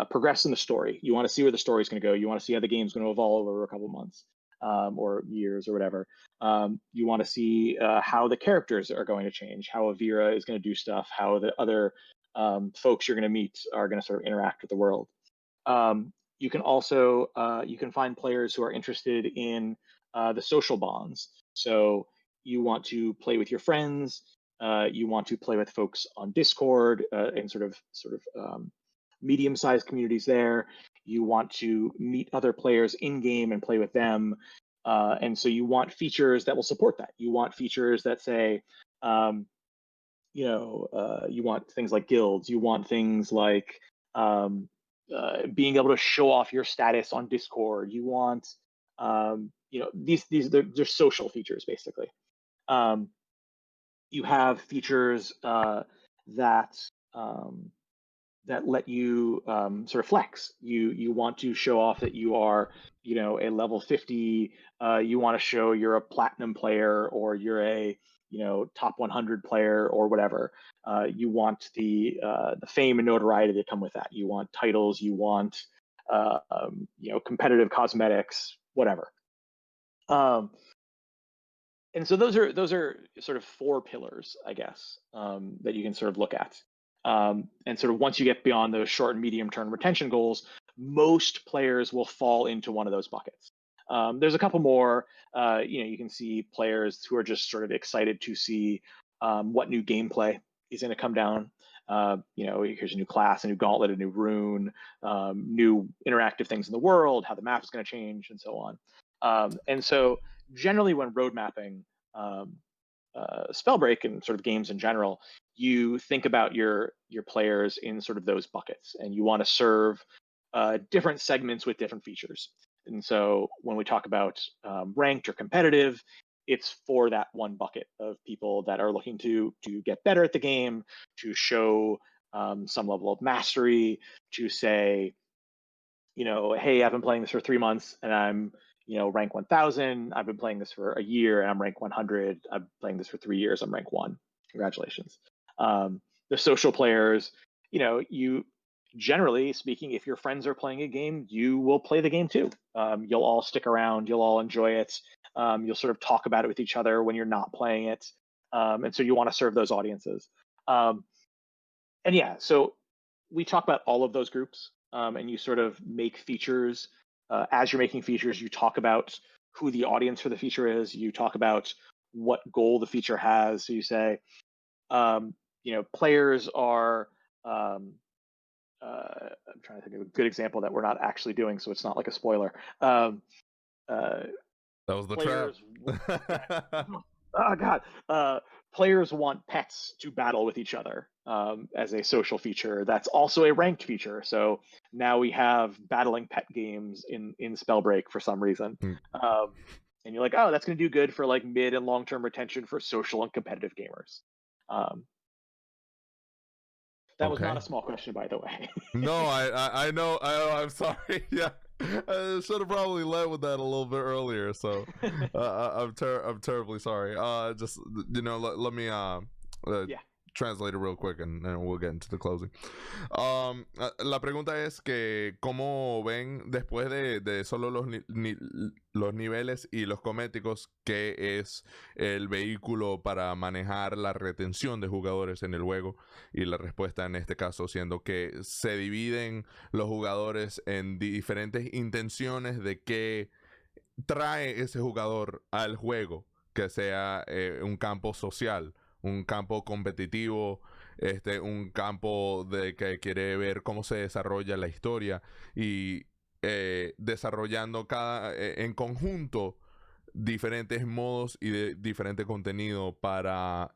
B: progress in the story? You want to see where the story is going to go. You want to see how the game's going to evolve over a couple months or years or whatever. You want to see how the characters are going to change, how Avira is going to do stuff, how the other folks you're going to meet are going to sort of interact with the world. You can also you can find players who are interested in the social bonds. So you want to play with your friends. You want to play with folks on Discord and medium-sized communities there. You want to meet other players in game and play with them. And so you want features that will support that. You want features that say, you want things like guilds. You want things like being able to show off your status on Discord. You want, they're social features basically. You have features that that let you sort of flex. You want to show off that you are, a level 50. You want to show you're a platinum player or you're a, top 100 player or whatever. You want the fame and notoriety that come with that. You want titles. You want competitive cosmetics, whatever. And so those are sort of 4 pillars, I guess, that you can sort of look at. And sort of once you get beyond those short and medium term retention goals, most players will fall into one of those buckets. There's a couple more. You can see players who are just sort of excited to see what new gameplay is going to come down. Here's a new class, a new gauntlet, a new rune, new interactive things in the world, how the map is going to change, and so on. And so generally when road mapping Spellbreak and sort of games in general, you think about your players in sort of those buckets, and you want to serve different segments with different features. And so when we talk about ranked or competitive, it's for that one bucket of people that are looking to get better at the game, to show some level of mastery, to say, hey, I've been playing this for 3 months and I'm rank 1000. I've been playing this for a year and I'm rank 100. I'm playing this for 3 years. I'm rank 1. Congratulations. The social players, you generally speaking, if your friends are playing a game, you will play the game too. You'll all stick around. You'll all enjoy it. You'll sort of talk about it with each other when you're not playing it. And so you want to serve those audiences. So we talk about all of those groups, and you sort of make features. As you're making features, you talk about who the audience for the feature is. You talk about what goal the feature has. So you say, players are. I'm trying to think of a good example that we're not actually doing, so it's not like a spoiler.
A: That was the
B: players,
A: trap.
B: Oh God. Players want pets to battle with each other as a social feature. That's also a ranked feature. So now we have battling pet games in Spellbreak for some reason. And you're like, oh, that's going to do good for like mid and long-term retention for social and competitive gamers. That was not a small question, by the way.
A: No, I know. I'm sorry. Yeah, I should have probably led with that a little bit earlier. So I'm terribly sorry. Just let me translate it real quick and we'll get into the closing. La pregunta es que cómo ven después de solo los niveles y los cosméticos, qué es el vehículo para manejar la retención de jugadores en el juego, y la respuesta en este caso siendo que se dividen los jugadores en diferentes intenciones de qué trae ese jugador al juego, que sea un campo social, un campo competitivo, un campo de que quiere ver cómo se desarrolla la historia y desarrollando en conjunto diferentes modos y de diferente contenido para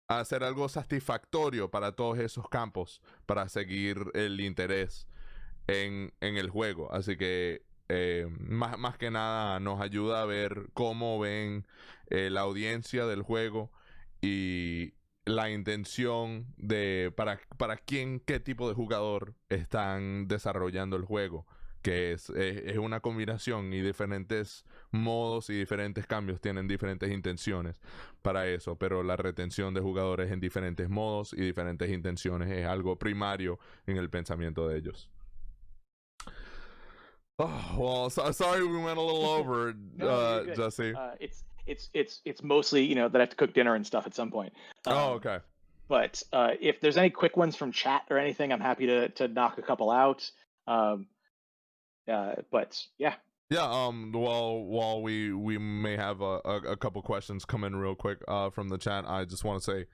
A: hacer algo satisfactorio para todos esos campos, para seguir el interés en el juego. Así que más que nada nos ayuda a ver cómo ven la audiencia del juego y la intención de para quién, qué tipo de jugador están desarrollando el juego. que es una combinación y diferentes modos y diferentes cambios tienen diferentes intenciones para eso, pero la retención de jugadores en diferentes modos y diferentes intenciones es algo primario en el pensamiento de ellos. Oh, well, sorry we went a little over,
B: No, you're good.
A: Jesse.
B: It's mostly that I have to cook dinner and stuff at some point.
A: Oh, okay.
B: But if there's any quick ones from chat or anything, I'm happy to knock a couple out. But yeah.
A: Yeah, while we may have a couple questions come in real quick from the chat, I just want to say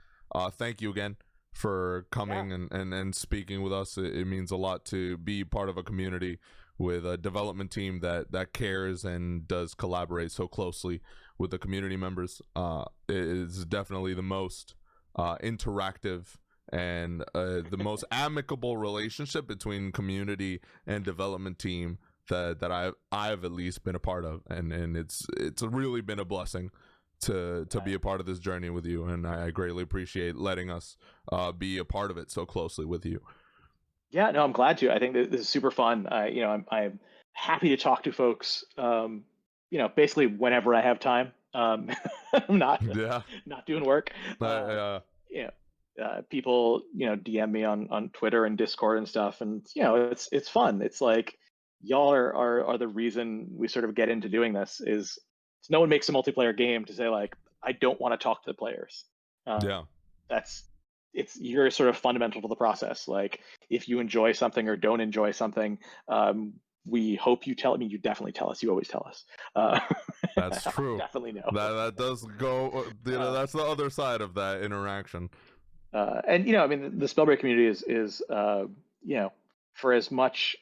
A: thank you again for coming and speaking with us. It means a lot to be part of a community with a development team that cares and does collaborate so closely with the community members. It is definitely the most interactive and the most amicable relationship between community and development team that I've at least been a part of, and it's really been a blessing to be a part of this journey with you, and I greatly appreciate letting us be a part of it so closely with you.
B: Yeah, no, I'm glad to. I think this is super fun. I'm happy to talk to folks. Basically whenever I have time. I'm not doing work. People DM me on Twitter and Discord and stuff, and it's fun. It's like y'all are the reason we sort of get into doing this. Is no one makes a multiplayer game to say like I don't want to talk to the players. You're sort of fundamental to the process. Like if you enjoy something or don't enjoy something, we hope you tell. I mean, you definitely tell us. You always tell us.
A: That's true.
B: Definitely know.
A: That does go. That's the other side of that interaction.
B: And I mean, the Spellbreak community is for as much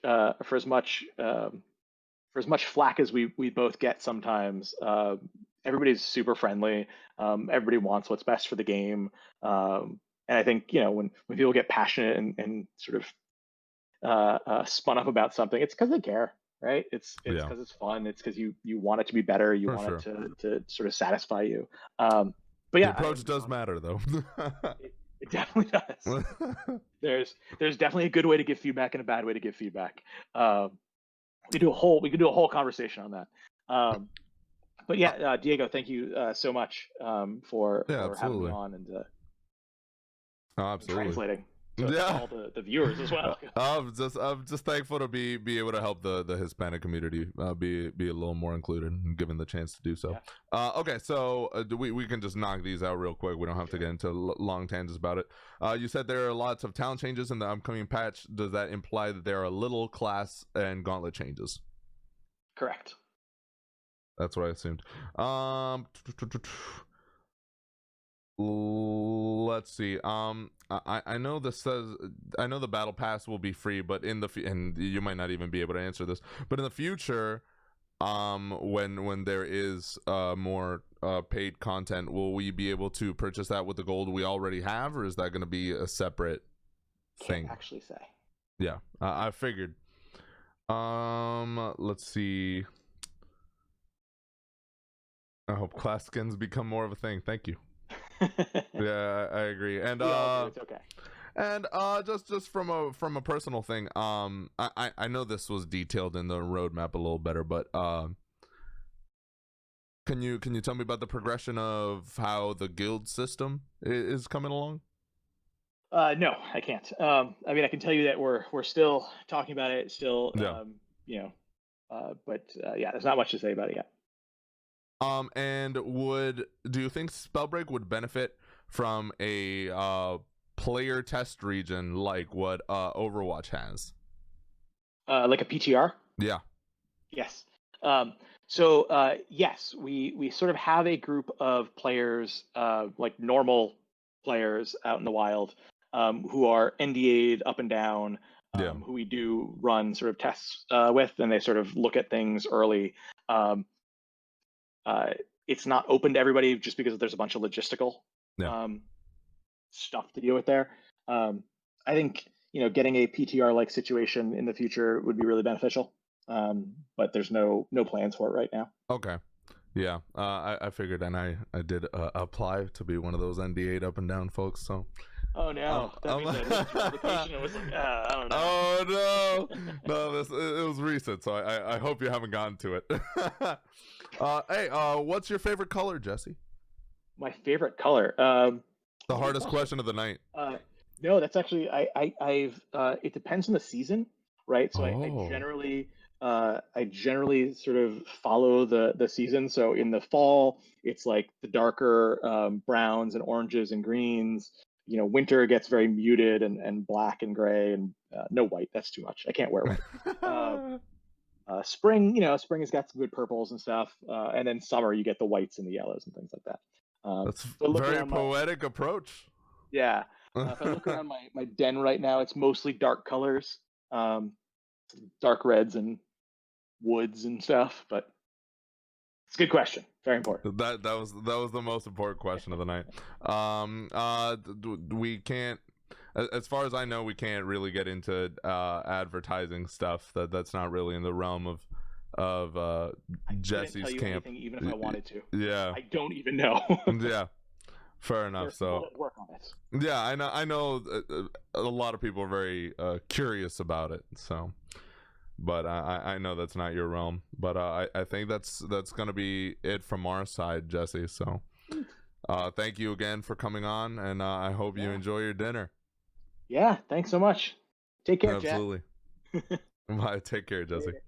B: flack as we both get sometimes, everybody's super friendly. Everybody wants what's best for the game. And I think when people get passionate and sort of spun up about something, it's because they care, right? It's because it's fun. It's because you want it to be better. You want it to sort of satisfy you. But yeah,
A: the approach does matter, though.
B: It definitely does. There's definitely a good way to give feedback and a bad way to give feedback. We could do a whole conversation on that. But yeah, Diego, thank you so much for having me on and translating to all the viewers as well.
A: I'm just thankful to be able to help the Hispanic community be a little more included and given the chance to do so. Okay, so we can just knock these out real quick. We don't have to get into long tangents about it. You said there are lots of talent changes in the upcoming patch. Does that imply that there are little class and gauntlet changes?
B: Correct.
A: That's what I assumed. Let's see. I know this says I know the battle pass will be free, but and you might not even be able to answer this, but in the future, when there is more paid content, will we be able to purchase that with the gold we already have, or is that going to be a separate thing?
B: Can't actually say.
A: Yeah, I figured. Let's see. I hope class skins become more of a thing. Thank you. Yeah, I agree. And
B: it's okay.
A: And just from a personal thing, I know this was detailed in the roadmap a little better, but can you tell me about the progression of how the guild system is coming along?
B: No, I can't. I mean, I can tell you that we're still talking about it. Still, but there's not much to say about it yet.
A: And do you think Spellbreak would benefit from a player test region like what Overwatch has?
B: Like a PTR?
A: Yeah.
B: Yes. Yes, we sort of have a group of players, like normal players out in the wild, who are NDA'd up and down, who we do run sort of tests with, and they sort of look at things early. It's not open to everybody just because there's a bunch of logistical stuff to deal with there. I think getting a PTR-like situation in the future would be really beneficial, but there's no plans for it right now.
A: Okay. Yeah, I figured, and I did apply to be one of those NDA'd up and down folks, so
B: Oh no, that means I looked through the application and was like, I don't know.
A: Oh no, no, it was recent, so I hope you haven't gotten to it. Hey, what's your favorite color, Jesse?
B: My favorite color.
A: The
B: That's a good
A: hardest
B: question.
A: question of the night.
B: No, that's actually I've it depends on the season, right? So
A: Oh,
B: I generally sort of follow the season. So in the fall, it's like the darker browns and oranges and greens. Winter gets very muted and black and gray and no white. That's too much. I can't wear white. Uh, Spring, spring has got some good purples and stuff, and then summer you get the whites and the yellows and things like that.
A: that's
B: So I look
A: very
B: around my
A: poetic approach.
B: yeah. If I look around my den right now, it's mostly dark colors, um, dark reds and woods and stuff. But it's a good question. Very important.
A: That was the most important question of the night. We can't, as far as I know, we can't really get into advertising stuff. That's not really in the realm of
B: I couldn't tell
A: Jesse's
B: you
A: camp.
B: anything, even if I wanted to.
A: Yeah,
B: I don't even know.
A: yeah. Fair
B: There
A: enough.
B: are people
A: So
B: that work on it.
A: yeah, I know a lot of people are very curious about it. So, but I know that's not your realm. But I think that's gonna be it from our side, Jesse. So, thank you again for coming on, and I hope you
B: Yeah.
A: enjoy your dinner.
B: Yeah. Thanks so much. Take care, Jet.
A: Absolutely. Bye. Take care, Jesse.
B: Later.